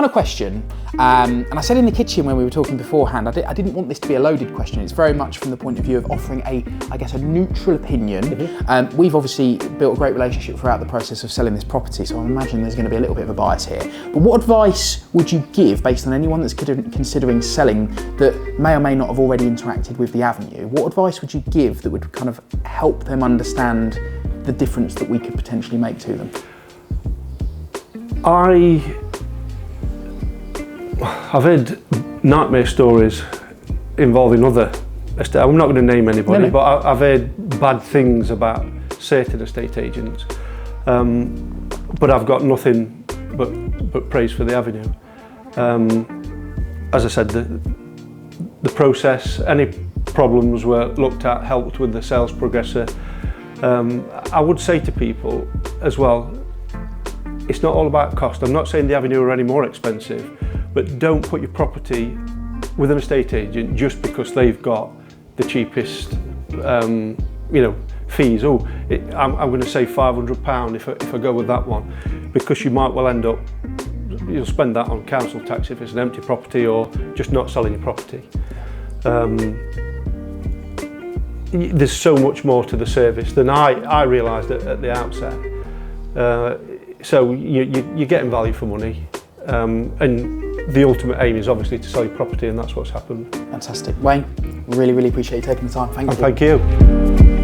final question, and I said in the kitchen when we were talking beforehand, I didn't want this to be a loaded question. It's very much from the point of view of offering a neutral opinion. We've obviously built a great relationship throughout the process of selling this property, so I imagine there's going to be a little bit of a bias here. But what advice would you give, based on anyone that's considering selling that may or may not have already interacted with the avenue, what advice would you give that would kind of help them understand the difference that we could potentially make to them? I've heard nightmare stories involving other estate. I'm not going to name anybody, but I've heard bad things about certain estate agents. But I've got nothing but praise for the avenue. As I said, the process, any problems were looked at, helped with the sales progressor. I would say to people as well, it's not all about cost. I'm not saying the avenue are any more expensive, but don't put your property with an estate agent just because they've got the cheapest, fees. I'm going to save £500 if I go with that one, because you might well end up, you'll spend that on council tax if it's an empty property or just not selling your property. There's so much more to the service than I realised at the outset. So you're getting value for money, and the ultimate aim is obviously to sell your property, and that's what's happened. Fantastic. Wayne, really, really appreciate you taking the time. Thank you. Thank you.